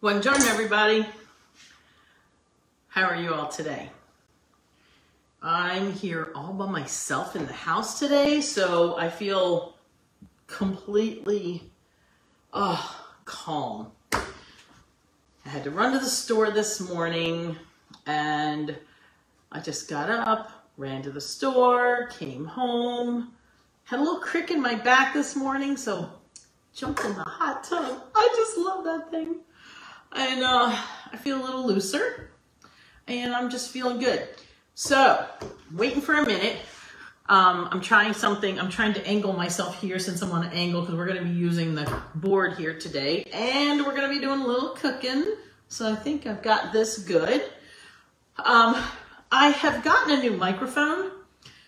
Buongiorno, everybody. How are you all today? I'm here all by myself in the house today, so I feel completely calm. I had to run to the store this morning, and I just got up, ran to the store, came home, had a little crick in my back this morning, so jumped in the hot tub. I just love that thing. And I feel a little looser, and I'm just feeling good. So, waiting for a minute. I'm trying something. I'm trying to angle myself here since I'm on an angle because we're going to be using the board here today. And we're going to be doing a little cooking. So I think I've got this good. I have gotten a new microphone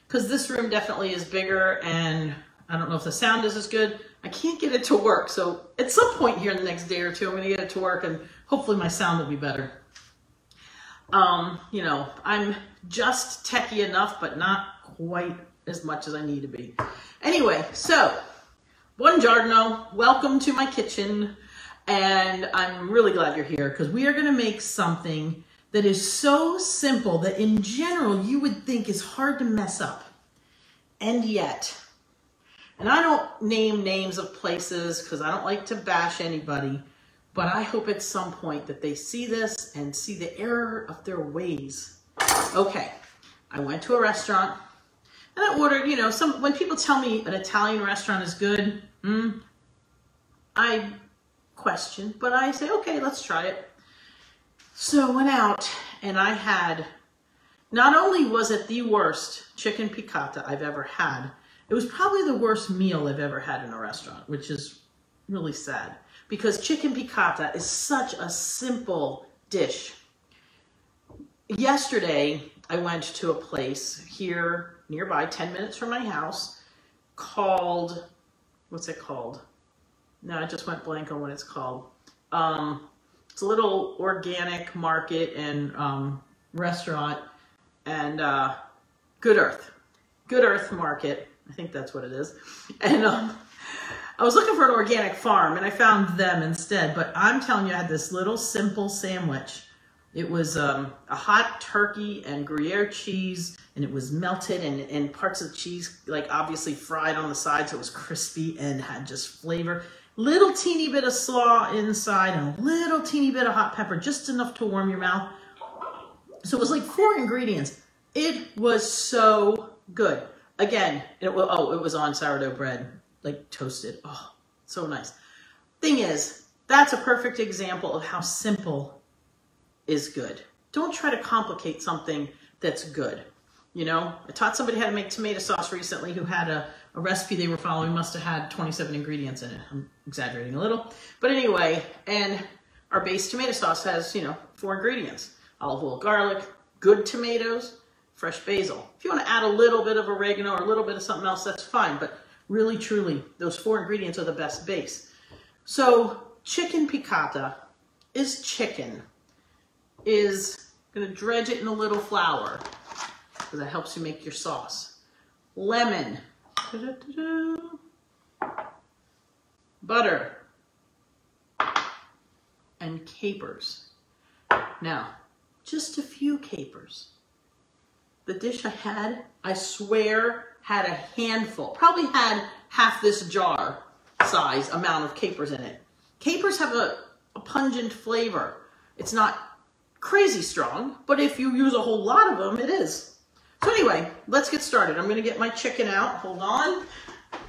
because this room definitely is bigger and I don't know if the sound is as good. I can't get it to work. So at some point here in the next day or two, I'm going to get it to work and hopefully my sound will be better. You know, I'm just techie enough, but not quite as much as I need to be. Anyway, so buongiorno, welcome to my kitchen. And I'm really glad you're here because we are going to make something that is so simple that in general you would think is hard to mess up. And yet, and I don't name names of places because I don't like to bash anybody, but I hope at some point that they see this and see the error of their ways. Okay, I went to a restaurant and I ordered, you know, when people tell me an Italian restaurant is good, I question, but I say, okay, let's try it. So I went out and I had, not only was it the worst chicken piccata I've ever had, it was probably the worst meal I've ever had in a restaurant, which is really sad because chicken piccata is such a simple dish. Yesterday, I went to a place here nearby, 10 minutes from my house, called, what's it called? No, I just went blank on what it's called. It's a little organic market and restaurant and Good Earth Market. I think that's what it is. And I was looking for an organic farm and I found them instead. But I'm telling you, I had this little simple sandwich. It was a hot turkey and Gruyere cheese, and it was melted and parts of the cheese, like obviously fried on the side, so it was crispy and had just flavor. Little teeny bit of slaw inside and a little teeny bit of hot pepper, just enough to warm your mouth. So it was like 4 ingredients. It was so good. Again, it was on sourdough bread, like toasted. Oh, so nice. Thing is, that's a perfect example of how simple is good. Don't try to complicate something that's good. You know, I taught somebody how to make tomato sauce recently who had a recipe they were following, must have had 27 ingredients in it. I'm exaggerating a little. But anyway, and our base tomato sauce has, you know, 4 ingredients. Olive oil, garlic, good tomatoes, fresh basil. If you want to add a little bit of oregano or a little bit of something else, that's fine. But really, truly, those 4 ingredients are the best base. So chicken piccata is chicken. Is going to dredge it in a little flour because that helps you make your sauce. Lemon. Butter. And capers. Now, just a few capers. The dish I had, I swear, had a handful. Probably had half this jar size amount of capers in it. Capers have a pungent flavor. It's not crazy strong, but if you use a whole lot of them, it is. So anyway, let's get started. I'm going to get my chicken out. Hold on.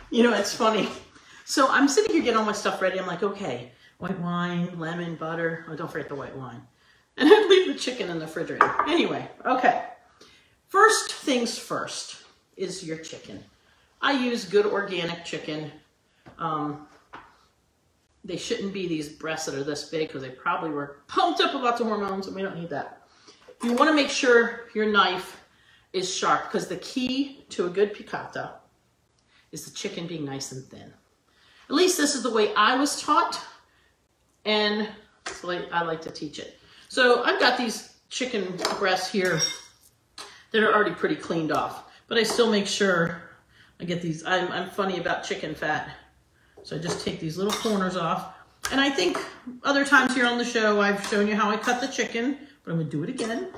You know, it's funny. So I'm sitting here getting all my stuff ready. I'm like, okay, white wine, lemon, butter. Oh, don't forget the white wine. And I leave the chicken in the refrigerator. Anyway, okay. First things first is your chicken. I use good organic chicken. They shouldn't be these breasts that are this big because they probably were pumped up with lots of hormones and we don't need that. You want to make sure your knife is sharp because the key to a good piccata is the chicken being nice and thin. At least this is the way I was taught and it's the way I like to teach it. So I've got these chicken breasts here that are already pretty cleaned off, but I still make sure I get these. I'm funny about chicken fat. So I just take these little corners off And I think other times here on the show, I've shown you how I cut the chicken, but I'm gonna do it again.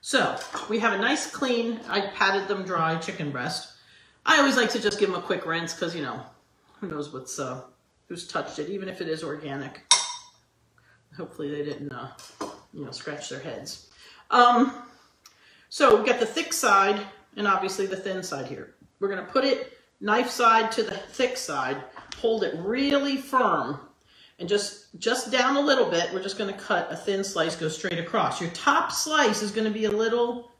So we have a nice clean, I patted them dry chicken breast. I always like to just give them a quick rinse because, you know, who knows what's, who's touched it, even if it is organic. Hopefully they didn't, you know, scratch their heads. So we've got the thick side and obviously the thin side here. We're gonna put it knife side to the thick side, hold it really firm, and just down a little bit, we're just gonna cut a thin slice, go straight across. Your top slice is gonna be a little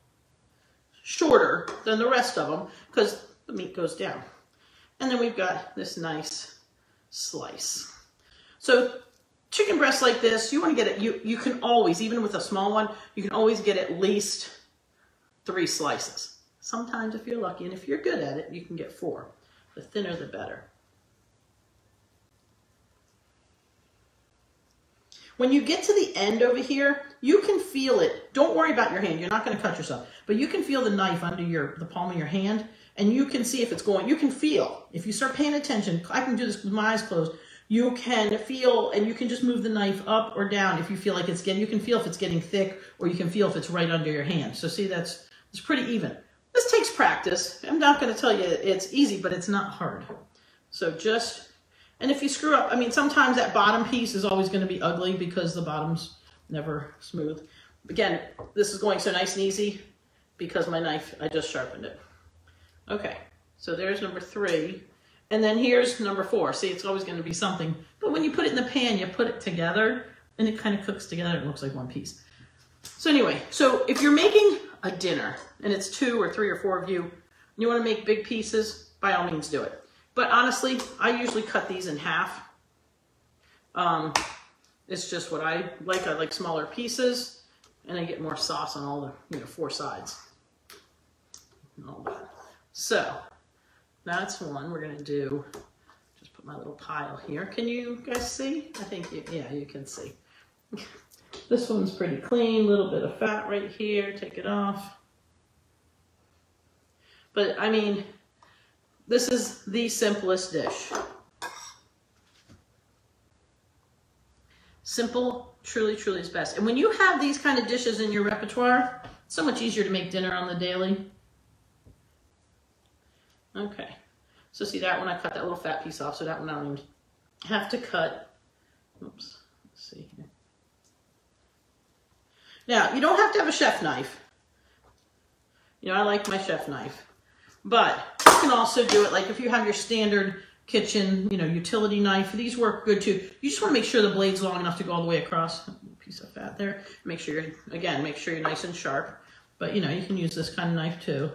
shorter than the rest of them because the meat goes down. And then we've got this nice slice. So chicken breast like this, you wanna get it, you can always, even with a small one, you can always get at least 3 slices. Sometimes if you're lucky, and if you're good at it, you can get 4. The thinner, the better. When you get to the end over here, you can feel it. Don't worry about your hand. You're not going to cut yourself. But you can feel the knife under the palm of your hand, and you can see if it's going. You can feel. If you start paying attention, I can do this with my eyes closed. You can feel, and you can just move the knife up or down if you feel like it's getting, you can feel if it's getting thick, or you can feel if it's right under your hand. So see, it's pretty even. This takes practice. I'm not going to tell you it's easy, but it's not hard. So just... And if you screw up, I mean, sometimes that bottom piece is always going to be ugly because the bottom's never smooth. Again, this is going so nice and easy because my knife, I just sharpened it. Okay, so there's number 3. And then here's number 4. See, it's always going to be something. But when you put it in the pan, you put it together and it kind of cooks together. It looks like one piece. So anyway, so if you're making a dinner and it's 2 or 3 or 4 of you, and you want to make big pieces, by all means do it. But honestly, I usually cut these in half. It's just what I like. I like smaller pieces, and I get more sauce on all the 4 sides. And all that. So that's one we're gonna do. Just put my little pile here. Can you guys see? I think yeah, you can see. This one's pretty clean. A little bit of fat right here. Take it off. But I mean, this is the simplest dish. Simple, truly, truly is best. And when you have these kind of dishes in your repertoire, it's so much easier to make dinner on the daily. Okay, so see that one, I cut that little fat piece off, so that one I don't even have to cut. Oops, let's see here. Now, you don't have to have a chef knife. You know, I like my chef knife. But you can also do it like if you have your standard kitchen, utility knife. These work good too. You just want to make sure the blade's long enough to go all the way across. A piece of fat there. Make sure you're nice and sharp. But you can use this kind of knife too.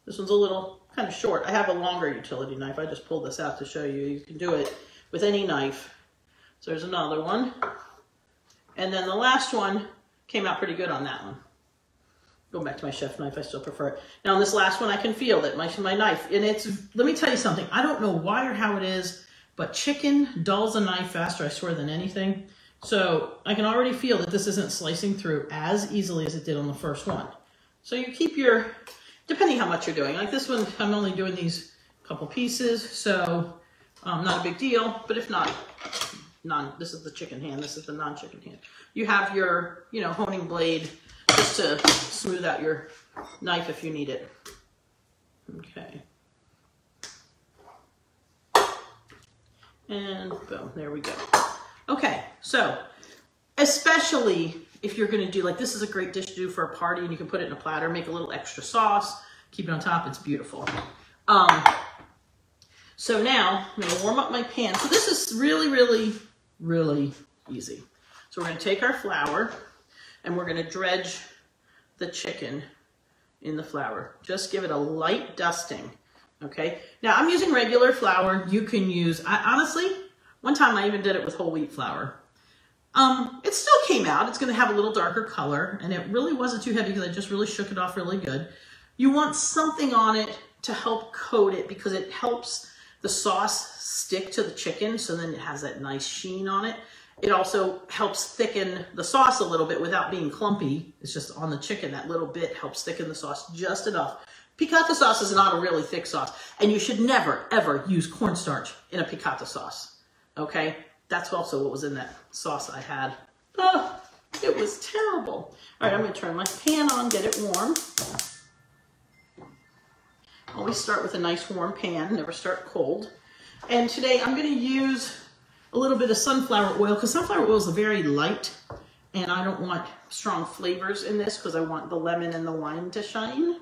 This one's a little kind of short. I have a longer utility knife. I just pulled this out to show you. You can do it with any knife. So there's another one. And then the last one came out pretty good on that one. Going back to my chef knife, I still prefer it. Now on this last one, I can feel that my knife, and let me tell you something. I don't know why or how it is, but chicken dulls a knife faster, I swear, than anything. So I can already feel that this isn't slicing through as easily as it did on the first one. So you keep depending how much you're doing. Like this one, I'm only doing these couple pieces, so not a big deal. But if not, this is the chicken hand, this is the non-chicken hand. You have your, honing blade just to smooth out your knife if you need it. Okay. And boom, there we go. Okay, so especially if you're gonna do, like this is a great dish to do for a party and you can put it in a platter, make a little extra sauce, keep it on top, it's beautiful. So now I'm gonna warm up my pan. So this is really, really, really easy. So we're gonna take our flour and we're gonna dredge the chicken in the flour. Just give it a light dusting, okay? Now I'm using regular flour. You can use, honestly, one time I even did it with whole wheat flour. It still came out. It's gonna have a little darker color and it really wasn't too heavy because I just really shook it off really good. You want something on it to help coat it because it helps the sauce stick to the chicken so then it has that nice sheen on it. It also helps thicken the sauce a little bit without being clumpy. It's just on the chicken, that little bit helps thicken the sauce just enough. Piccata sauce is not a really thick sauce, and you should never, ever use cornstarch in a piccata sauce. Okay, that's also what was in that sauce I had. Oh, it was terrible. All right, I'm gonna turn my pan on, get it warm. Always start with a nice warm pan, never start cold. And today I'm gonna use a little bit of sunflower oil because sunflower oil is very light and I don't want strong flavors in this because I want the lemon and the wine to shine.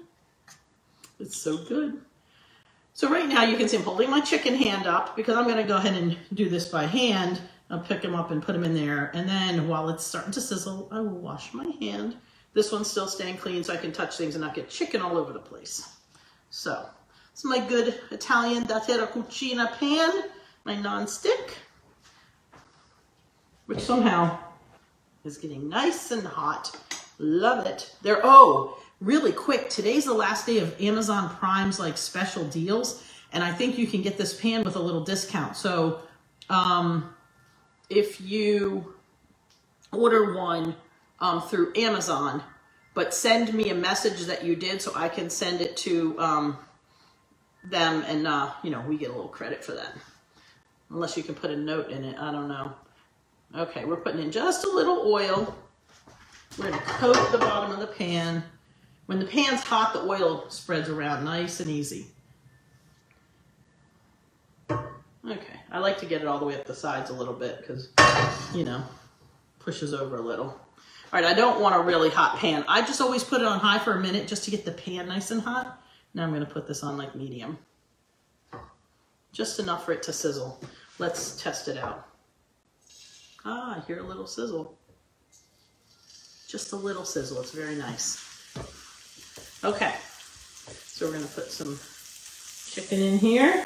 It's so good. So right now you can see I'm holding my chicken hand up because I'm gonna go ahead and do this by hand. I'll pick them up and put them in there. And then while it's starting to sizzle, I will wash my hand. This one's still staying clean so I can touch things and not get chicken all over the place. So, this is my good Italian da terra cucina pan, my non-stick, which somehow is getting nice and hot. Love it. Oh, really quick, today's the last day of Amazon Prime's like special deals, and I think you can get this pan with a little discount. So, if you order one through Amazon, but send me a message that you did so I can send it to them and, you know, we get a little credit for that. Unless you can put a note in it, I don't know. Okay, we're putting in just a little oil. We're gonna coat the bottom of the pan. When the pan's hot, the oil spreads around nice and easy. Okay, I like to get it all the way up the sides a little bit because, you know, pushes over a little. All right, I don't want a really hot pan. I just always put it on high for a minute just to get the pan nice and hot. Now I'm gonna put this on like medium. Just enough for it to sizzle. Let's test it out. Ah, I hear a little sizzle. Just a little sizzle, it's very nice. Okay, so we're gonna put some chicken in here.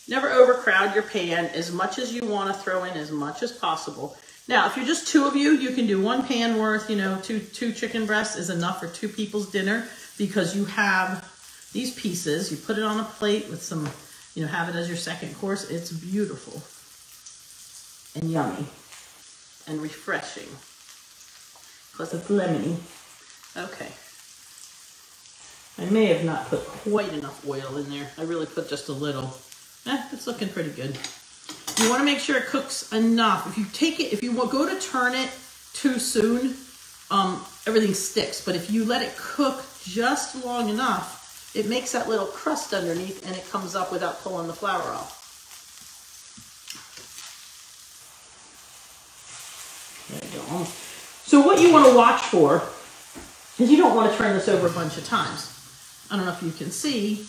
Never overcrowd your pan. As much as you want to throw in as much as possible. Now, if you're just two of you, you can do one pan worth, you know, two chicken breasts is enough for 2 people's dinner because you have these pieces. You put it on a plate with some, you know, have it as your second course. It's beautiful and yummy and refreshing plus it's lemony. Okay. I may have not put quite enough oil in there. I really put just a little. It's looking pretty good. You want to make sure it cooks enough. If you take it, if you go to turn it too soon, everything sticks. But if you let it cook just long enough, it makes that little crust underneath and it comes up without pulling the flour off. There you go. So what you want to watch for is you don't want to turn this over a bunch of times. I don't know if you can see,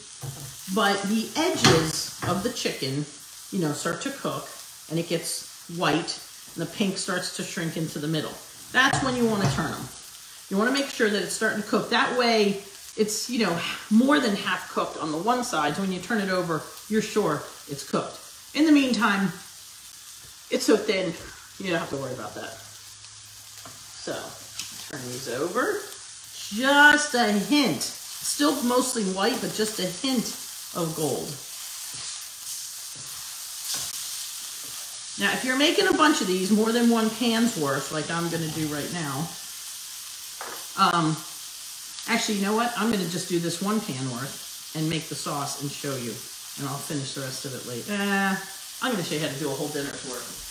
but the edges of the chicken, you know, start to cook and it gets white and the pink starts to shrink into the middle. That's when you want to turn them. You want to make sure that it's starting to cook. That way it's, you know, more than half cooked on the one side. So when you turn it over, you're sure it's cooked. In the meantime, it's so thin, you don't have to worry about that. So turn these over. Just a hint. Still mostly white, but just a hint of gold. Now, if you're making a bunch of these, more than one pan's worth, like I'm going to do right now. Actually, you know what? I'm going to just do this one pan worth and make the sauce and show you. And I'll finish the rest of it later. I'm going to show you how to do a whole dinner's worth.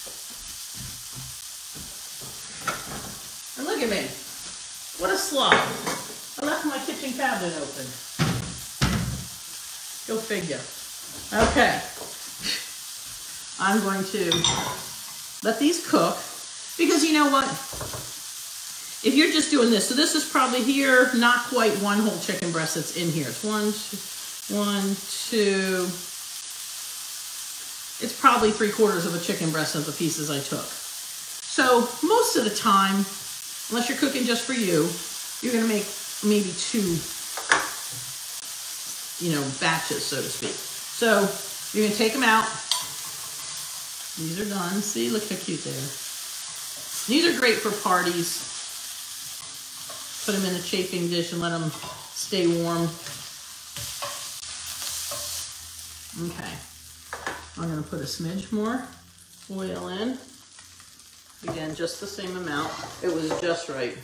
And look at me. What a slob. I left my kitchen cabinet open. Go figure. Okay. I'm going to let these cook because you know what? If you're just doing this, so this is probably here, not quite one whole chicken breast that's in here. It's one, two. It's probably 3/4 of a chicken breast of the pieces I took. So most of the time, unless you're cooking just for you, you're gonna make maybe 2, you know, batches, so to speak. So you're gonna take them out. These are done. See, look how cute they are. These are great for parties. Put them in a chafing dish and let them stay warm. Okay. I'm going to put a smidge more oil in. Again, just the same amount. It was just right.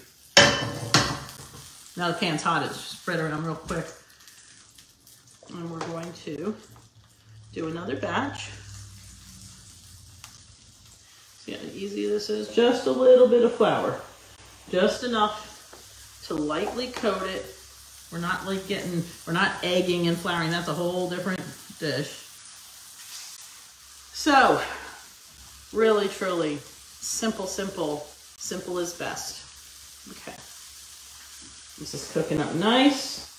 Now the pan's hot. It's spread around real quick. And we're going to do another batch. See how easy this is? Just a little bit of flour. Just enough to lightly coat it. We're not like we're not egging and flouring. That's a whole different dish. So, really, truly, simple is best. Okay. This is cooking up nice.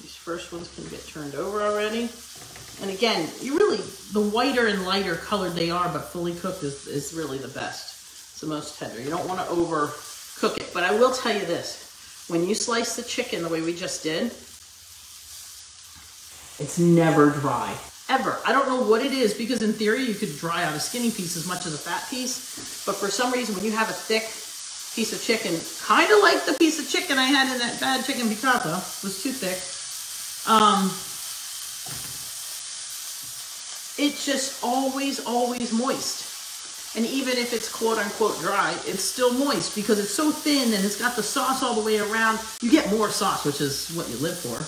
These first ones can get turned over already. And again, the whiter and lighter colored they are, but fully cooked is really the best. It's the most tender. You don't want to overcook it. But I will tell you this. When you slice the chicken the way we just did, it's never dry. Ever. I don't know what it is, because in theory you could dry out a skinny piece as much as a fat piece. But for some reason, when you have a thick piece of chicken, kind of like the piece of chicken I had in that bad chicken piccata, was too thick. It's just always moist. And even if it's quote unquote dry, it's still moist because it's so thin and it's got the sauce all the way around. You get more sauce, which is what you live for.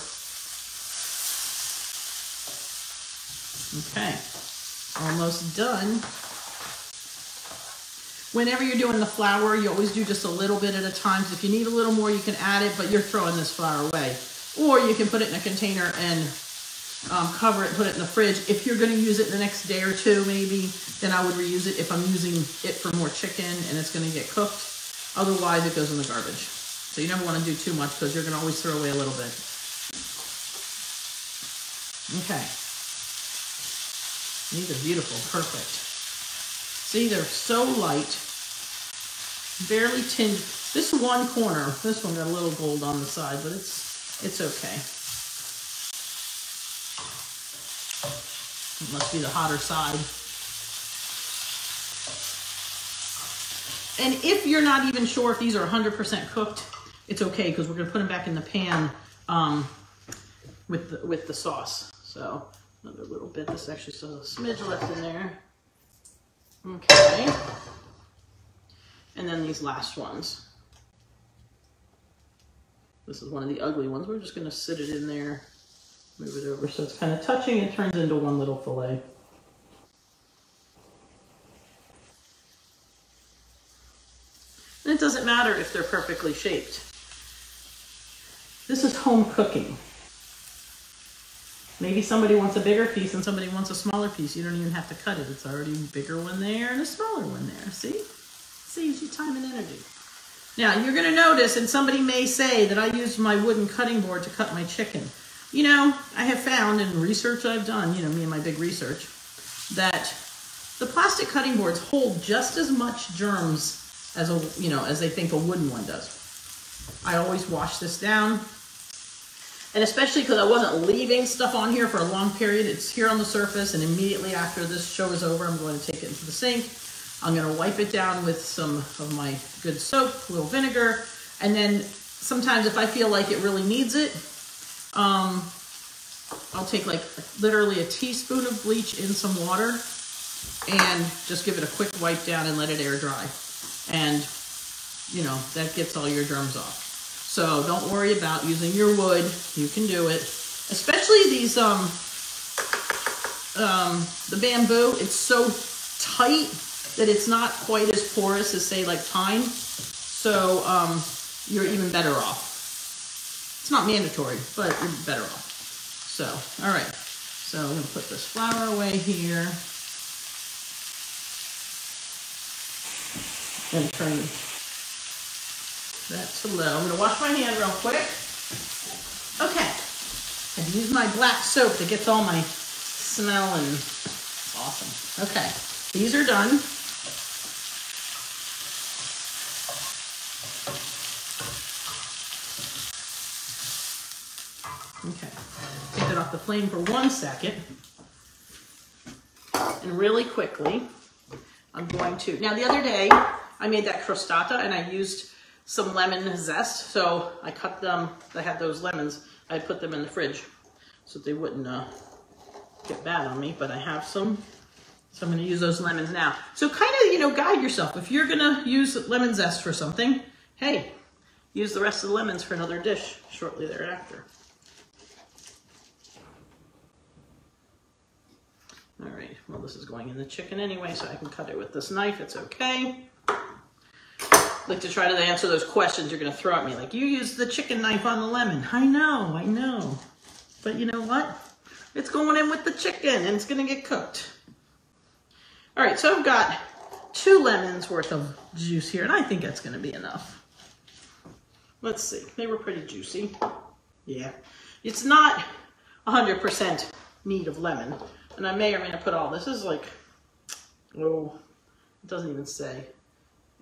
Okay, almost done. Whenever you're doing the flour, you always do just a little bit at a time. So if you need a little more, you can add it, but you're throwing this flour away. Or you can put it in a container and cover it, put it in the fridge. If you're going to use it the next day or two, maybe, then I would reuse it if I'm using it for more chicken and it's going to get cooked. Otherwise, it goes in the garbage. So you never want to do too much because you're going to always throw away a little bit. Okay. These are beautiful, perfect. See, they're so light, barely tinged. This one corner, this one got a little gold on the side, but it's okay. It must be the hotter side. And if you're not even sure if these are 100% cooked, it's okay because we're going to put them back in the pan with the sauce. So another little bit. This actually still has a smidge left in there. Okay. And then these last ones. This is one of the ugly ones. We're just going to sit it in there. Move it over so it's kind of touching. It turns into one little fillet. And it doesn't matter if they're perfectly shaped. This is home cooking. Maybe somebody wants a bigger piece and somebody wants a smaller piece. You don't even have to cut it. It's already a bigger one there and a smaller one there. See? Saves you time and energy. Now, you're going to notice, and somebody may say that I used my wooden cutting board to cut my chicken. You know, I have found in research I've done, you know, me and my big research, that the plastic cutting boards hold just as much germs as as they think a wooden one does. I always wash this down. And especially because I wasn't leaving stuff on here for a long period, it's here on the surface, and immediately after this show is over, I'm going to take it into the sink. I'm going to wipe it down with some of my good soap, a little vinegar, and then sometimes if I feel like it really needs it, I'll take like literally a teaspoon of bleach in some water and just give it a quick wipe down and let it air dry. And, you know, that gets all your germs off. So don't worry about using your wood. You can do it. Especially these, the bamboo, it's so tight that it's not quite as porous as, say, like pine. So you're even better off. It's not mandatory, but you're better off. So, all right. So I'm going to put this flour away here. And turn that to low. I'm going to wash my hand real quick. Okay. I've used my black soap that gets all my smell and it's awesome. Okay. These are done. Okay. Take it off the flame for 1 second. And really quickly, I'm going to, now the other day, I made that crostata and I used some lemon zest. So I cut them, I had those lemons, I put them in the fridge so they wouldn't get bad on me, but I have some. So I'm gonna use those lemons now. So kind of, you know, guide yourself. If you're gonna use lemon zest for something, hey, use the rest of the lemons for another dish shortly thereafter. All right, well, this is going in the chicken anyway, so I can cut it with this knife. It's okay. I like to try to answer those questions you're going to throw at me, like, you used the chicken knife on the lemon. I know. But you know what? It's going in with the chicken, and it's going to get cooked. All right, so I've got 2 lemons worth of juice here, and I think that's going to be enough. Let's see. They were pretty juicy. Yeah. It's not 100% need of lemon, and I may or may not put all. This is like, oh, it doesn't even say.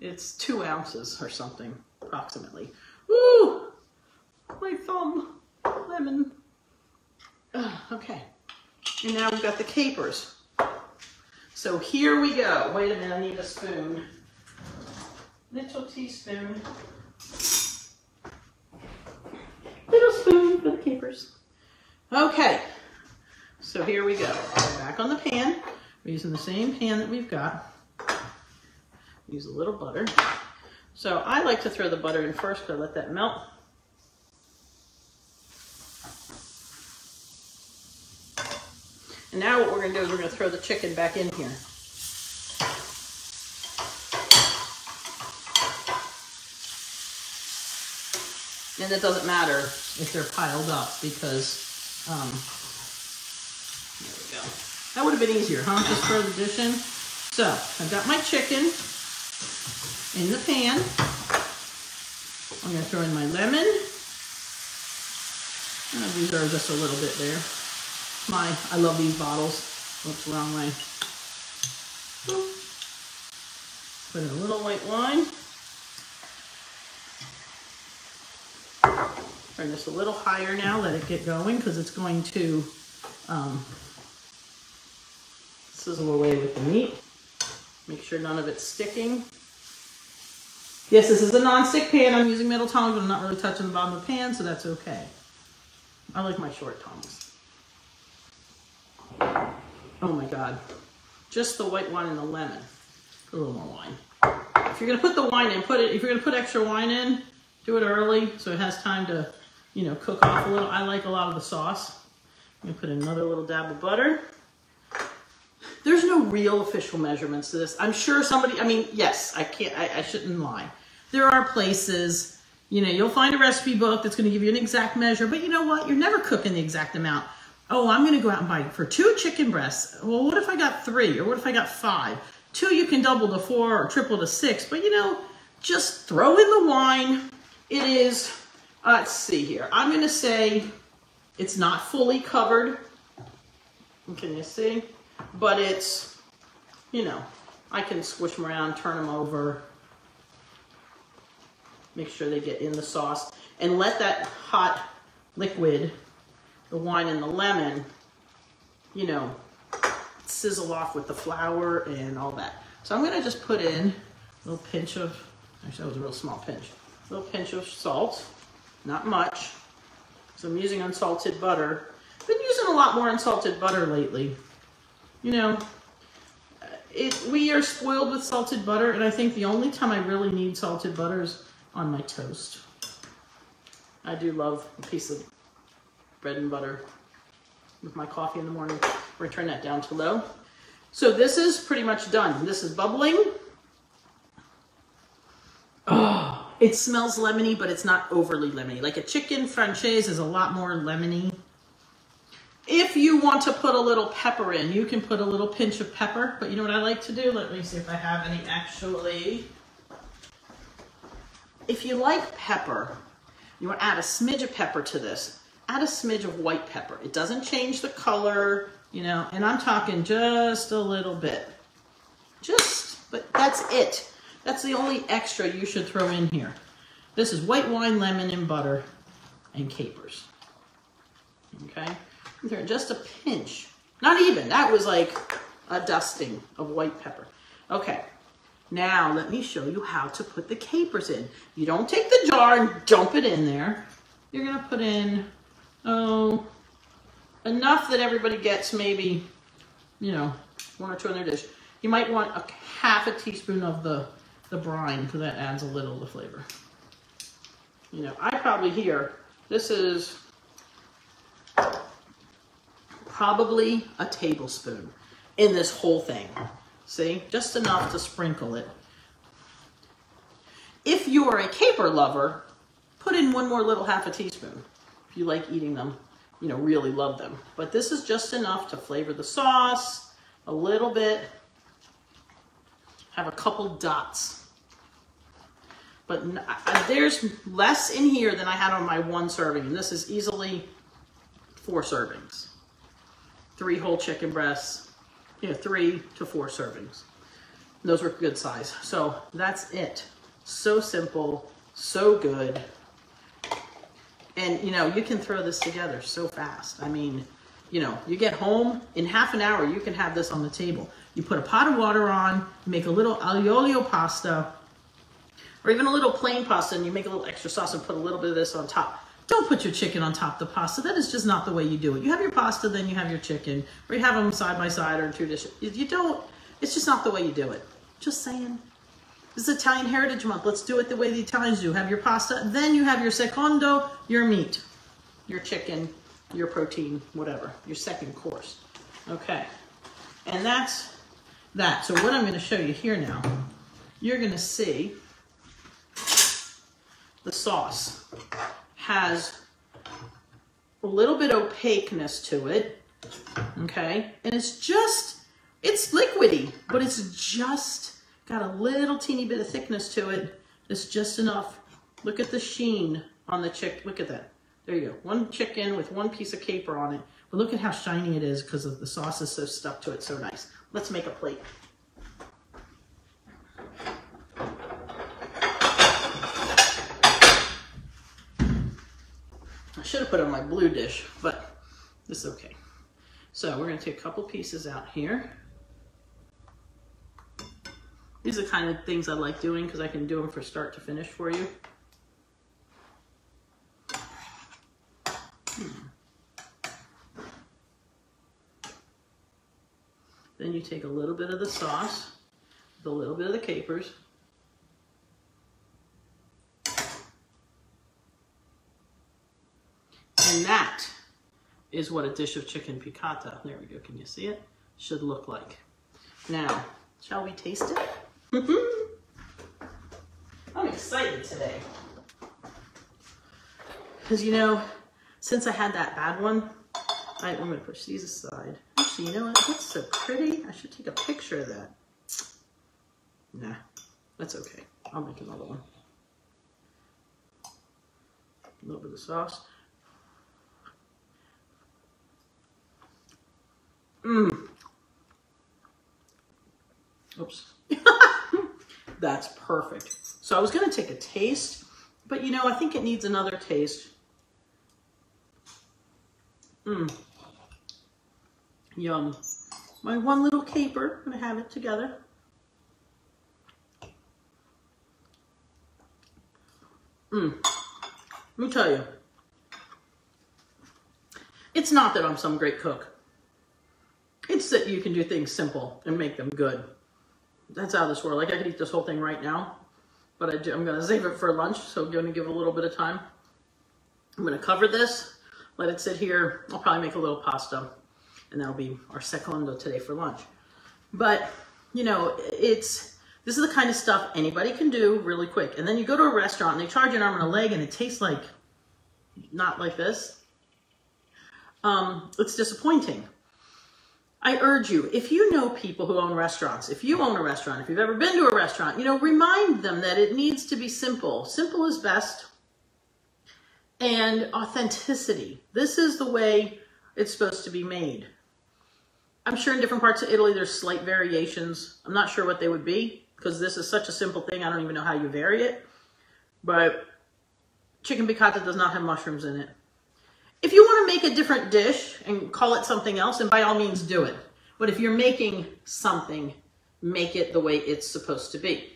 It's 2 ounces or something, approximately. Ooh, my thumb, lemon. Okay, and now we've got the capers. So here we go. Wait a minute, I need a spoon. Little teaspoon. Little spoon for the capers. Okay, so here we go. Back on the pan. We're using the same pan that we've got. Use a little butter. So I like to throw the butter in first because I let that melt. And now what we're going to do is we're going to throw the chicken back in here. And it doesn't matter if they're piled up because, there we go. That would have been easier, huh? Just throw the dish in. So I've got my chicken in the pan. I'm going to throw in my lemon. I'll reserve just a little bit there. I love these bottles. Oops, wrong way. Put in a little white wine. Turn this a little higher now, let it get going because it's going to sizzle away with the meat. Make sure none of it's sticking. Yes, this is a non-stick pan. I'm using metal tongs, but I'm not really touching the bottom of the pan, so that's okay. I like my short tongs. Oh my God. Just the white wine and the lemon. A little more wine. If you're gonna put the wine in, if you're gonna put extra wine in, do it early so it has time to, you know, cook off a little. I like a lot of the sauce. I'm gonna put another little dab of butter. There's no real official measurements to this. I'm sure somebody, I mean, yes, I shouldn't lie. There are places, you know, you'll find a recipe book that's gonna give you an exact measure, but you know what? You're never cooking the exact amount. Oh, I'm gonna go out and buy for 2 chicken breasts. Well, what if I got 3? Or what if I got 5? 2, you can double to 4 or triple to 6, but you know, just throw in the wine. It is, let's see here. I'm gonna say it's not fully covered. Can you see? But it's, you know, I can squish them around, turn them over, make sure they get in the sauce, and let that hot liquid, the wine and the lemon, you know, sizzle off with the flour and all that. So I'm gonna just put in a little pinch of, actually that was a real small pinch, a little pinch of salt, not much, so I'm using unsalted butter. Been using a lot more unsalted butter lately. You know, we are spoiled with salted butter, and I think the only time I really need salted butter is on my toast. I do love a piece of bread and butter with my coffee in the morning. We're gonna turn that down to low. So this is pretty much done. This is bubbling. Oh, it smells lemony, but it's not overly lemony. Like a chicken franchise is a lot more lemony. If you want to put a little pepper in, you can put a little pinch of pepper, but you know what I like to do? Let me see if I have any actually. If you like pepper, you want to add a smidge of pepper to this. Add a smidge of white pepper. It doesn't change the color, you know, and I'm talking just a little bit. But that's it. That's the only extra you should throw in here. This is white wine, lemon, and butter, and capers. Okay? There, just a pinch. Not even. That was like a dusting of white pepper. Okay. Now, let me show you how to put the capers in. You don't take the jar and dump it in there. You're going to put in, enough that everybody gets maybe, you know, 1 or 2 in their dish. You might want a half a teaspoon of the brine because that adds a little of the flavor. You know, I probably this is probably a tablespoon. in this whole thing. See, just enough to sprinkle it. If you are a caper lover, put in one more little half a teaspoon. If you like eating them, you know, really love them. But this is just enough to flavor the sauce a little bit. Have a couple dots. But there's less in here than I had on my one serving. And this is easily 4 servings. 3 whole chicken breasts, you know, 3 to 4 servings. Those were good size. So that's it. So simple, so good. And, you know, you can throw this together so fast. I mean, you know, you get home, in half an hour, you can have this on the table. You put a pot of water on, make a little aglio olio pasta, or even a little plain pasta, and you make a little extra sauce and put a little bit of this on top. Don't put your chicken on top of the pasta. That is just not the way you do it. You have your pasta, then you have your chicken, or you have them side by side or in 2 dishes. You don't, it's just not the way you do it. Just saying. This is Italian Heritage Month. Let's do it the way the Italians do. Have your pasta, then you have your secondo, your meat, your chicken, your protein, whatever, your second course. Okay, and that's that. So what I'm going to show you here now, you're going to see the sauce has a little bit opaqueness to it, okay? And it's just, it's liquidy, but it's just got a little teeny bit of thickness to it. It's just enough. Look at the sheen on the chicken. Look at that. There you go. One chicken with one piece of caper on it. But look at how shiny it is because of the sauce is so stuck to it. So nice. Let's make a plate. I should have put it on my blue dish, but this is okay. So we're going to take a couple pieces out here. These are the kind of things I like doing because I can do them from start to finish for you. Then you take a little bit of the sauce, with a little bit of the capers. And that is what a dish of chicken piccata, there we go, can you see it? Should look like. Now, shall we taste it? I'm excited today. Because, you know, since I had that bad one, I'm going to push these aside. Actually, you know what? That's so pretty. I should take a picture of that. Nah, that's okay. I'll make another one. A little bit of sauce. Oops. That's perfect. So I was going to take a taste, but you know, I think it needs another taste. Yum. My one little caper, I'm going to have it together. Let me tell you, it's not that I'm some great cook. It's that you can do things simple and make them good. That's out of this world. Like I could eat this whole thing right now, but I'm going to save it for lunch, so I'm going to give it a little bit of time. I'm going to cover this, let it sit here. I'll probably make a little pasta, and that'll be our secondo today for lunch. But, you know, this is the kind of stuff anybody can do really quick. And then you go to a restaurant, and they charge you an arm and a leg, and it tastes like, not like this. It's disappointing. I urge you, if you know people who own restaurants, if you own a restaurant, if you've ever been to a restaurant, you know, remind them that it needs to be simple. Simple is best. And authenticity. This is the way it's supposed to be made. I'm sure in different parts of Italy there's slight variations. I'm not sure what they would be because this is such a simple thing. I don't even know how you vary it. But chicken piccata does not have mushrooms in it. If you want to make a different dish and call it something else, then by all means do it. But if you're making something, make it the way it's supposed to be.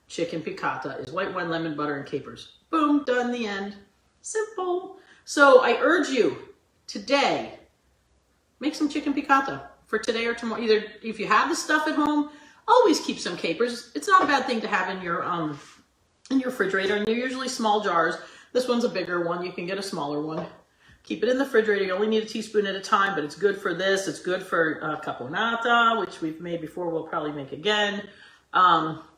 Chicken piccata is white wine, lemon, butter, and capers. Boom, done, the end. Simple. So I urge you today, make some chicken piccata for today or tomorrow. Either if you have the stuff at home, always keep some capers. It's not a bad thing to have in your refrigerator, and they're usually small jars. This one's a bigger one. You can get a smaller one. Keep it in the refrigerator. You only need a teaspoon at a time, but it's good for this. It's good for caponata, which we've made before. We'll probably make again.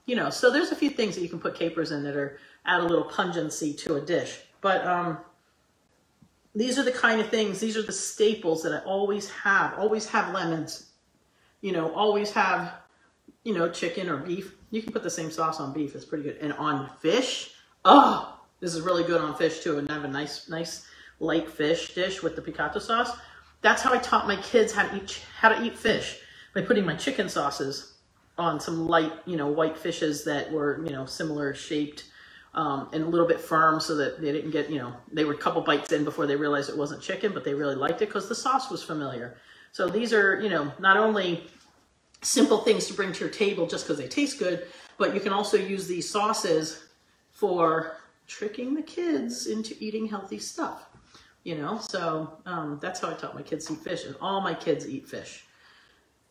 You know, so there's a few things that you can put capers in that are add a little pungency to a dish. But these are the kind of things, these are the staples that I always have. Always have lemons. You know, always have, you know, chicken or beef. You can put the same sauce on beef. It's pretty good. And on fish, oh, this is really good on fish too. And have a nice light fish dish with the piccata sauce. That's how I taught my kids how to eat fish, by putting my chicken sauces on some light, you know, white fishes that were, you know, similar shaped and a little bit firm, so that they didn't get, you know, they were a couple bites in before they realized it wasn't chicken, but they really liked it because the sauce was familiar. So these are, you know, not only simple things to bring to your table just because they taste good, but you can also use these sauces for tricking the kids into eating healthy stuff, you know? So that's how I taught my kids to eat fish, and all my kids eat fish.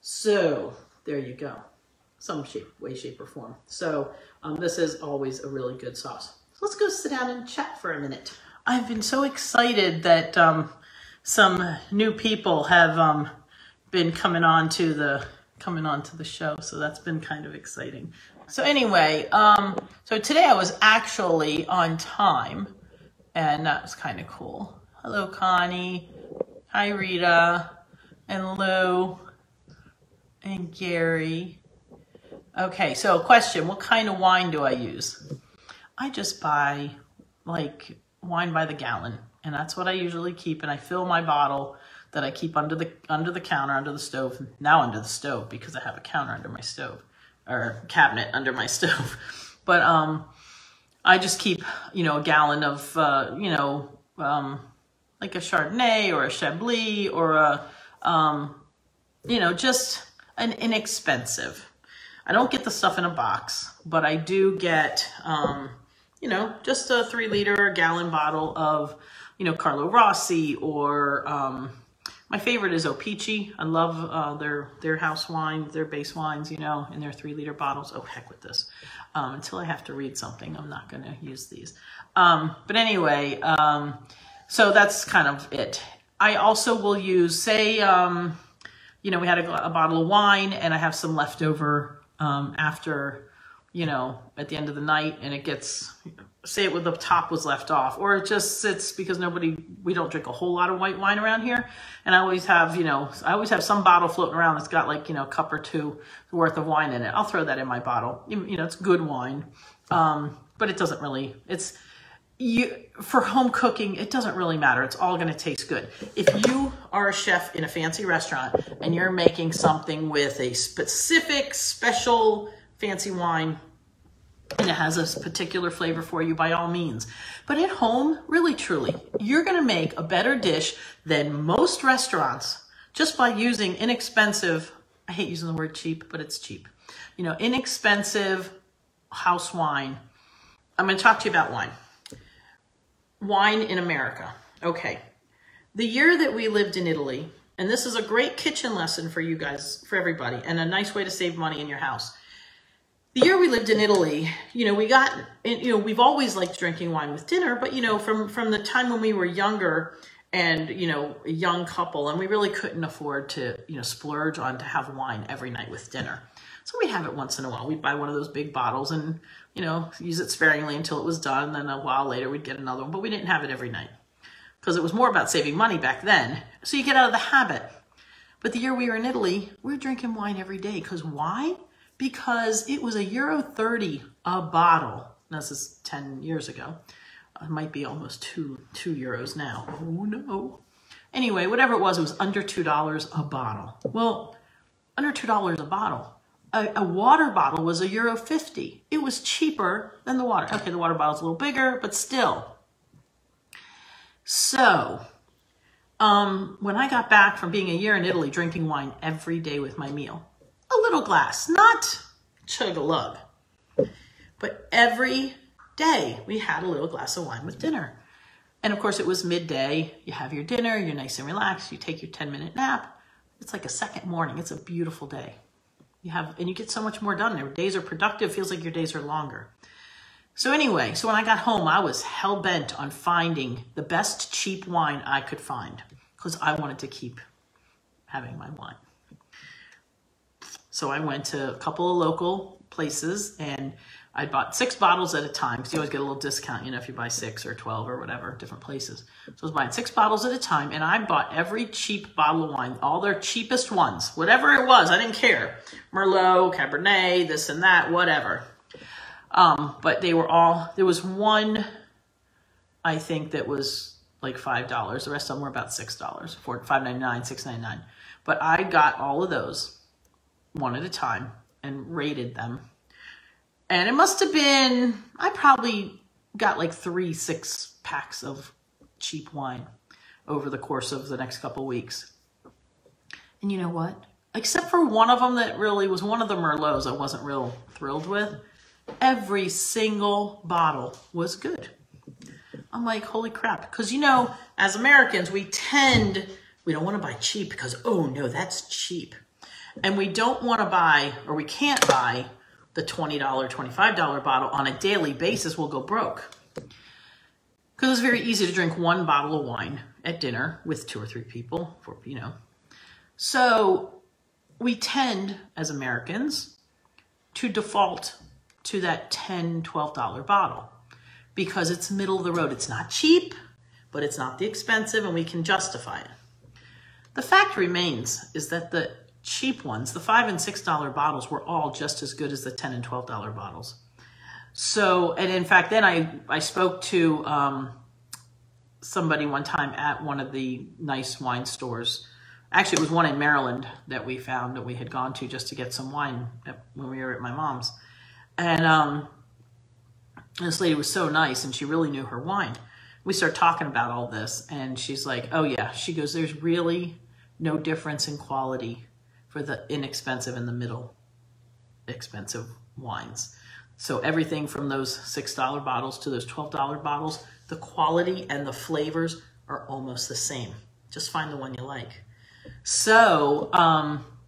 So there you go. Some shape, way, shape, or form. So this is always a really good sauce. So let's go sit down and chat for a minute. I've been so excited that some new people have been coming on to the show, so that's been kind of exciting. So anyway, so today I was actually on time, and that was kind of cool. Hello, Connie. Hi, Rita, and Lou, and Gary. Okay, so question, what kind of wine do I use? I just buy like wine by the gallon, and that's what I usually keep, and I fill my bottle that I keep under the counter, under the stove, now under the stove because I have a counter under my stove, or cabinet under my stove. But I just keep, you know, a gallon of, you know, like a Chardonnay or a Chablis or a, you know, just an inexpensive. I don't get the stuff in a box, but I do get, you know, just a 3-liter, gallon bottle of, you know, Carlo Rossi, or my favorite is O-Picci. I love their house wine, their base wines, you know, in their 3-liter bottles. Oh, heck with this. Until I have to read something, I'm not going to use these. But anyway, so that's kind of it. I also will use, say, you know, we had a bottle of wine and I have some leftover after, you know, at the end of the night, and it gets, say it with the top was left off, or it just sits because we don't drink a whole lot of white wine around here. And I always have, you know, some bottle floating around that's got like, you know, a cup or two worth of wine in it. I'll throw that in my bottle. You know, it's good wine. But it doesn't really, for home cooking, it doesn't really matter. It's all going to taste good. If you are a chef in a fancy restaurant and you're making something with a specific, special, fancy wine, and it has a particular flavor for you, by all means. But at home, really, truly, you're going to make a better dish than most restaurants just by using inexpensive, I hate using the word cheap, but it's cheap, you know, inexpensive house wine. I'm going to talk to you about wine. Wine in America. Okay. The year that we lived in Italy, and this is a great kitchen lesson for you guys, for everybody, and a nice way to save money in your house. The year we lived in Italy, you know, we've always liked drinking wine with dinner, but, you know, from the time when we were younger and, you know, a young couple, and we really couldn't afford to, you know, splurge on to have wine every night with dinner. So we'd have it once in a while. We'd buy one of those big bottles and, you know, use it sparingly until it was done. Then a while later, we'd get another one, but we didn't have it every night because it was more about saving money back then. So you get out of the habit. But the year we were in Italy, we were drinking wine every day. Because why? Because it was €1.30 a bottle. This is 10 years ago. It might be almost two euros now. Oh no. Anyway, whatever it was under $2 a bottle. Well, under $2 a bottle. A water bottle was €1.50. It was cheaper than the water. Okay, the water bottle's a little bigger, but still. So, when I got back from being a year in Italy, drinking wine every day with my meal, a little glass, not chug-a-lug, but every day we had a little glass of wine with dinner. And of course, it was midday. You have your dinner, you're nice and relaxed, you take your 10-minute nap. It's like a second morning. It's a beautiful day. And you get so much more done. Your days are productive. Feels like your days are longer. So anyway, so when I got home, I was hell-bent on finding the best cheap wine I could find because I wanted to keep having my wine. So I went to a couple of local places and I bought 6 bottles at a time because you always get a little discount, you know, if you buy 6 or 12 or whatever, different places. So I was buying 6 bottles at a time and I bought every cheap bottle of wine, all their cheapest ones, whatever it was, I didn't care. Merlot, Cabernet, this and that, whatever. But they were all, there was one, I think that was like $5. The rest of them were about $6, $5.99, $6.99. But I got all of those one at a time and rated them. And it must have been, I probably got like 3 6-packs of cheap wine over the course of the next couple weeks. And you know what? Except for one of them that really was one of the Merlots I wasn't real thrilled with. Every single bottle was good. I'm like, holy crap. Because, you know, as Americans, we don't want to buy cheap because, oh no, that's cheap. And we don't want to buy, or we can't buy, the $20, $25 bottle on a daily basis. We'll go broke. Because it's very easy to drink 1 bottle of wine at dinner with 2 or 3 people, you know. So we tend, as Americans, to default to that $10, $12 bottle because it's middle of the road. It's not cheap, but it's not the expensive, and we can justify it. The fact remains is that the cheap ones, the $5 and $6 bottles, were all just as good as the $10 and $12 bottles. So, and in fact, then I spoke to somebody one time at one of the nice wine stores. Actually, it was one in Maryland that we found that we had gone to just to get some wine when we were at my mom's. And this lady was so nice, and she really knew her wine. We started talking about all this, and she's like, oh yeah. She goes, there's really no difference in quality for the inexpensive and the middle expensive wines. So everything from those $6 bottles to those $12 bottles, the quality and the flavors are almost the same. Just find the one you like. So,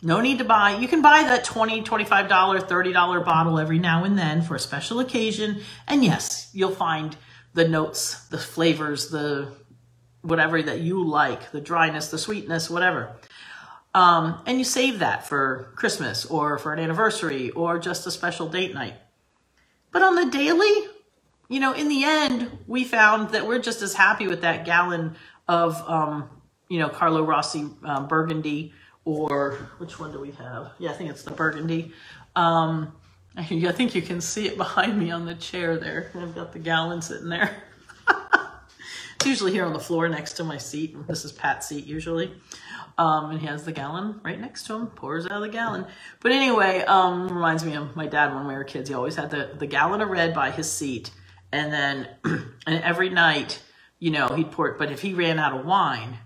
no need to buy. You can buy that $20, $25, $30 bottle every now and then for a special occasion. And yes, you'll find the notes, the flavors, the whatever that you like, the dryness, the sweetness, whatever. And you save that for Christmas or for an anniversary or just a special date night. But on the daily, you know, in the end, we found that we're just as happy with that gallon of, you know, Carlo Rossi Burgundy, or which one do we have? Yeah, I think it's the Burgundy. I think you can see it behind me on the chair there. I've got the gallon sitting there. It's usually here on the floor next to my seat. This is Pat's seat usually. And he has the gallon right next to him, pours out of the gallon. But anyway, reminds me of my dad when we were kids. He always had the gallon of red by his seat. And then and every night, you know, he'd pour it. But if he ran out of wine,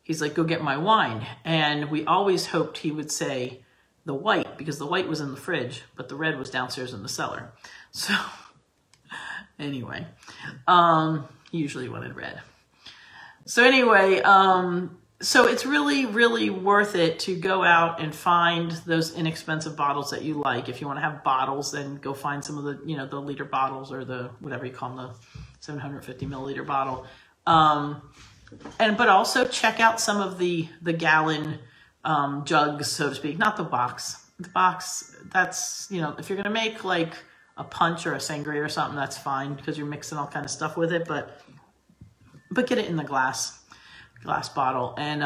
he's like, go get my wine. And we always hoped he would say the white, because the white was in the fridge, but the red was downstairs in the cellar. So anyway, he usually wanted red. So anyway, so it's really, really worth it to go out and find those inexpensive bottles that you like. If you want to have bottles, then go find some of the, you know, the liter bottles or the, whatever you call them, the 750 milliliter bottle. But also check out some of the gallon jugs, so to speak, not the box. The box, that's, you know, if you're going to make like a punch or a sangria or something, that's fine because you're mixing all kind of stuff with it, but get it in the glass bottle. And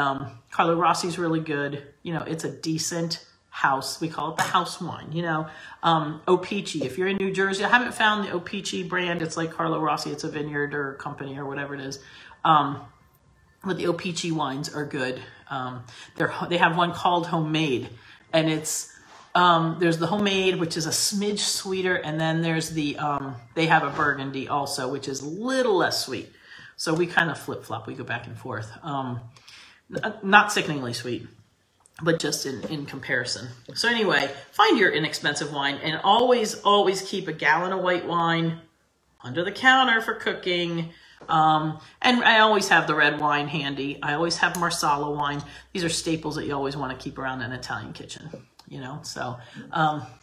Carlo Rossi's really good. You know, it's a decent house. We call it the house wine, you know. O-Pee-Chee, if you're in New Jersey, I haven't found the O-Pee-Chee brand. It's like Carlo Rossi. It's a vineyard or company or whatever it is. But the O-Pee-Chee wines are good. They have one called Homemade, and it's there's the Homemade, which is a smidge sweeter, and then there's the they have a Burgundy also, which is a little less sweet. So we kind of flip-flop. We go back and forth. Not sickeningly sweet, but just in comparison. So anyway, find your inexpensive wine, and always keep a gallon of white wine under the counter for cooking. And I always have the red wine handy. I always have Marsala wine. These are staples that you always want to keep around an Italian kitchen, you know? So,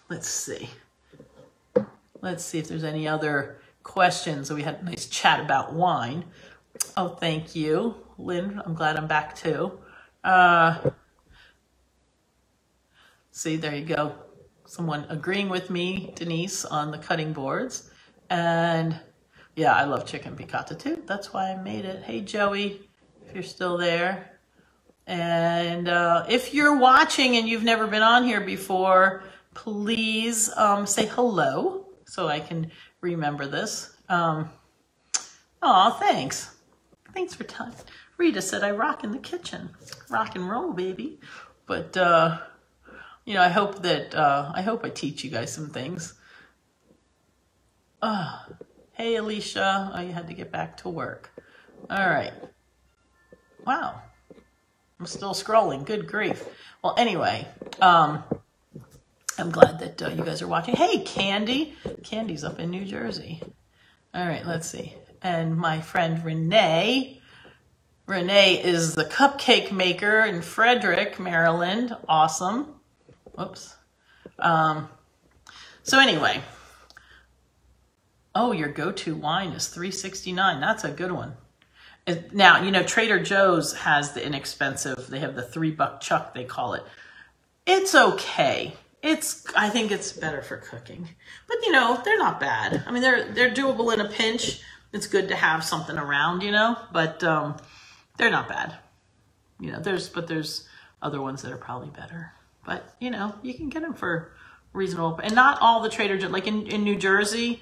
let's see. let's see if there's any other questions. We had a nice chat about wine. Oh, thank you, Lynn. I'm glad I'm back too. See, there you go. Someone agreeing with me, Denise, on the cutting boards. And yeah, I love chicken piccata too. That's why I made it. Hey, Joey, if you're still there. And if you're watching and you've never been on here before, please say hello so I can remember this. Aw, thanks. Thanks for time. Rita said I rock in the kitchen. Rock and roll, baby. But, you know, I hope that, I hope I teach you guys some things. Hey, Alicia. Oh, you had to get back to work. All right. Wow. I'm still scrolling. Good grief. Well, anyway, I'm glad that you guys are watching. Hey, Candy. Candy's up in New Jersey. All right, let's see. And my friend Renee. Renee is the cupcake maker in Frederick, Maryland. Awesome. Whoops. So anyway. Oh, your go-to wine is $3.69. That's a good one. Now, you know, Trader Joe's has the inexpensive, they have the $3 chuck, they call it. It's okay. I think it's better for cooking. But, you know, they're not bad. I mean, they're doable in a pinch. It's good to have something around, you know, but they're not bad. You know, there's other ones that are probably better. But, you know, you can get them for reasonable. And not all the Trader Joe's, like in New Jersey,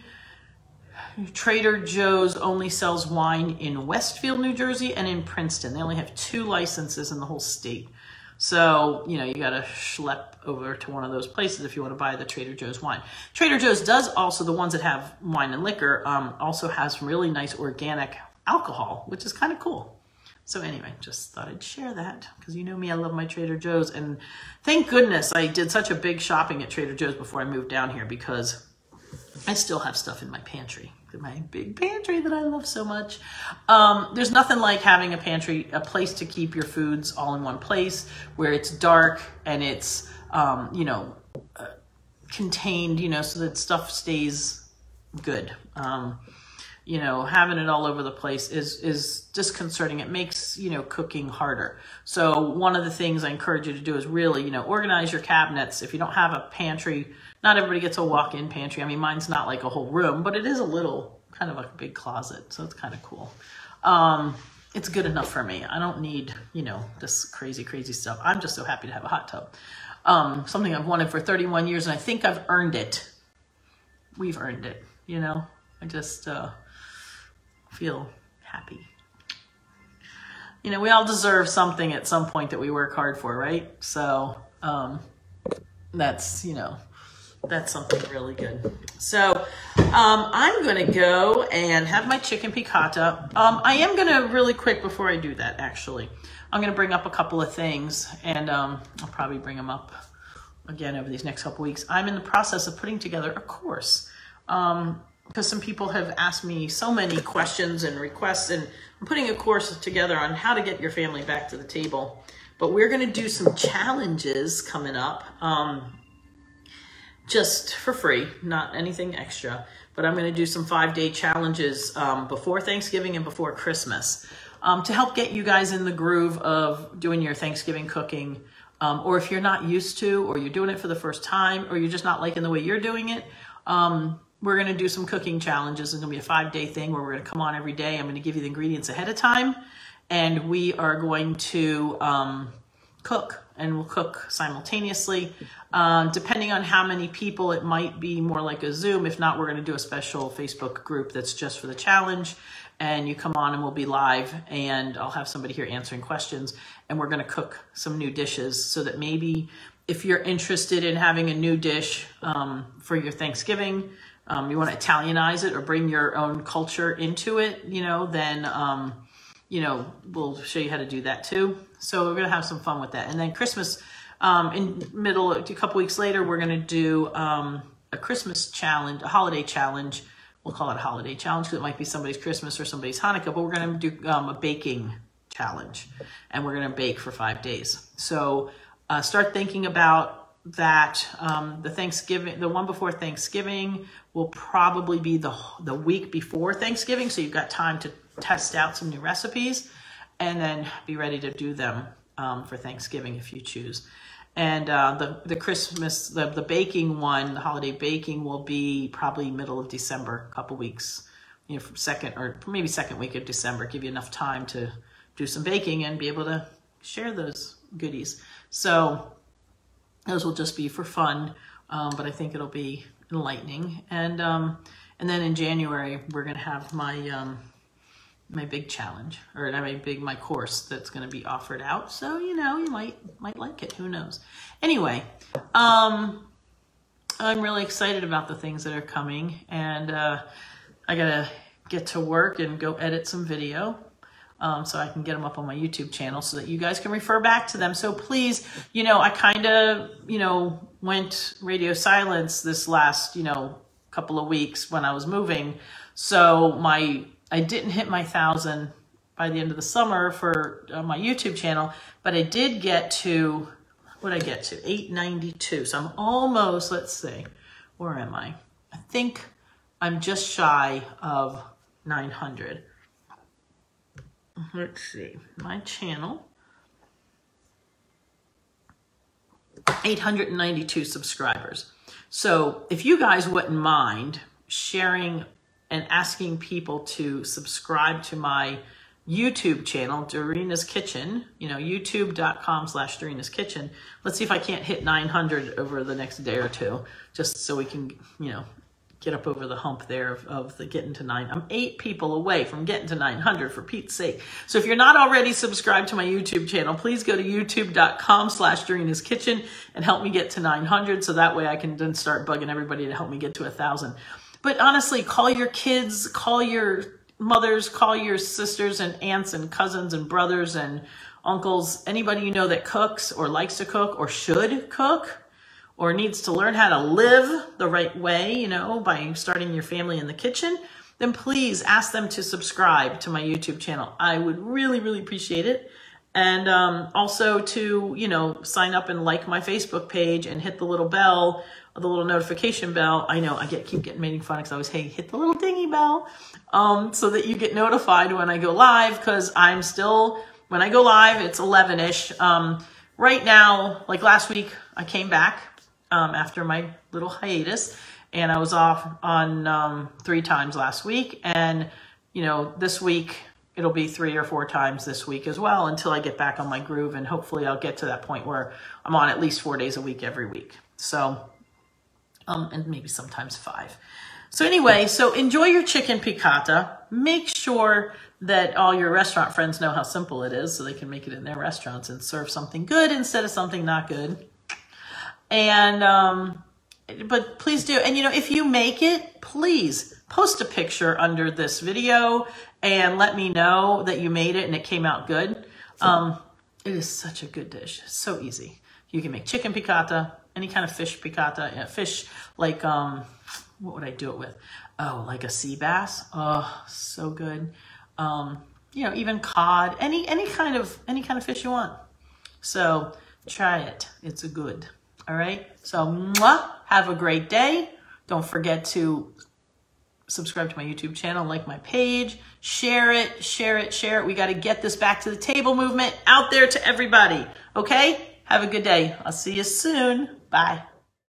Trader Joe's only sells wine in Westfield, New Jersey, and in Princeton. They only have 2 licenses in the whole state. So, you know, you got to schlep over to one of those places if you want to buy the Trader Joe's wine. Trader Joe's does also, the ones that have wine and liquor, also has some really nice organic alcohol, which is kind of cool. So anyway, just thought I'd share that because you know me, I love my Trader Joe's. And thank goodness I did such a big shopping at Trader Joe's before I moved down here because I still have stuff in my pantry, my big pantry that I love so much. There's nothing like having a pantry, a place to keep your foods all in one place where it's dark and it's, you know, contained, you know, so that stuff stays good. You know, having it all over the place is disconcerting. It makes, you know, cooking harder. So one of the things I encourage you to do is really, you know, organize your cabinets. If you don't have a pantry, not everybody gets a walk-in pantry. I mean, mine's not like a whole room, but it is a little, kind of like a big closet. So it's kind of cool. It's good enough for me. I don't need, you know, this crazy, crazy stuff. I'm just so happy to have a hot tub. Something I've wanted for 31 years, and I think I've earned it. We've earned it, you know. I just feel happy. You know, we all deserve something at some point that we work hard for, right? So that's, you know, that's something really good. So I'm going to go and have my chicken piccata. I am going to really quick before I do that, actually, I'm going to bring up a couple of things, and I'll probably bring them up again over these next couple weeks. I'm in the process of putting together a course because some people have asked me so many questions and requests, and I'm putting a course together on how to get your family back to the table. But we're going to do some challenges coming up. Just for free, not anything extra, but I'm going to do some 5-day challenges before Thanksgiving and before Christmas to help get you guys in the groove of doing your Thanksgiving cooking. Or if you're not used to, or you're doing it for the first time, or you're just not liking the way you're doing it, we're going to do some cooking challenges. It's going to be a 5-day thing where we're going to come on every day. I'm going to give you the ingredients ahead of time, and we are going to cook, and we'll cook simultaneously. Depending on how many people, it might be more like a Zoom. If not, we're going to do a special Facebook group that's just for the challenge, and you come on and we'll be live, and I'll have somebody here answering questions, and we're going to cook some new dishes so that maybe if you're interested in having a new dish for your Thanksgiving, you want to Italianize it or bring your own culture into it, you know, then, you know, we'll show you how to do that too. So we're going to have some fun with that. And then Christmas, a couple weeks later, we're going to do a Christmas challenge, a holiday challenge. We'll call it a holiday challenge because it might be somebody's Christmas or somebody's Hanukkah, but we're going to do a baking challenge, and we're going to bake for 5 days. So start thinking about that the one before Thanksgiving will probably be the week before Thanksgiving. So you've got time to test out some new recipes and then be ready to do them for Thanksgiving if you choose. And the Christmas, the baking one, the holiday baking will be probably middle of December, a couple weeks, you know, from second week of December, give you enough time to do some baking and be able to share those goodies. So those will just be for fun, but I think it'll be enlightening. And then in January, we're gonna have my my big challenge, or my course that's going to be offered out. So, you know, you might like it. Who knows? Anyway, I'm really excited about the things that are coming, and I gotta get to work and go edit some video so I can get them up on my YouTube channel so that you guys can refer back to them. So please, you know, I kind of, you know, went radio silence this last, you know, couple of weeks when I was moving. So I didn't hit my 1,000 by the end of the summer for my YouTube channel, but I did get to, what did I get to? 892. So I'm almost, let's see, where am I? I think I'm just shy of 900. Let's see, my channel, 892 subscribers. So if you guys wouldn't mind sharing and asking people to subscribe to my YouTube channel, Dorina's Kitchen, you know, youtube.com/Dorina's Kitchen. Let's see if I can't hit 900 over the next day or two, just so we can, you know, get up over the hump there of the getting to 9. I'm 8 people away from getting to 900, for Pete's sake. So if you're not already subscribed to my YouTube channel, please go to youtube.com/Dorina's Kitchen and help me get to 900, so that way I can then start bugging everybody to help me get to 1,000. But honestly, call your kids, call your mothers, call your sisters and aunts and cousins and brothers and uncles, anybody you know that cooks or likes to cook or should cook or needs to learn how to live the right way, you know, by starting your family in the kitchen, then please ask them to subscribe to my YouTube channel. I would really, really appreciate it. And also to, you know, sign up and like my Facebook page and hit the little bell, the little notification bell. I know I keep getting made fun because I always, hey, hit the little dingy bell so that you get notified when I go live, because I'm still, when I go live, it's 11-ish. Right now, like last week, I came back after my little hiatus, and I was off on 3 times last week. And, you know, this week, it'll be 3 or 4 times this week as well until I get back on my groove. And hopefully I'll get to that point where I'm on at least 4 days a week every week. So, and maybe sometimes 5. So anyway, so enjoy your chicken piccata. Make sure that all your restaurant friends know how simple it is so they can make it in their restaurants and serve something good instead of something not good. And, but please do. And, you know, if you make it, please post a picture under this video and let me know that you made it and it came out good. It is such a good dish. It's so easy. You can make chicken piccata, any kind of fish piccata, yeah, fish like, what would I do it with? Oh, like a sea bass. Oh, so good. You know, even cod, any kind of fish you want. So try it. It's good. All right. So mwah, have a great day. Don't forget to subscribe to my YouTube channel, like my page, share it, share it, share it. We got to get this back to the table movement out there to everybody. Okay. Have a good day. I'll see you soon. Bye.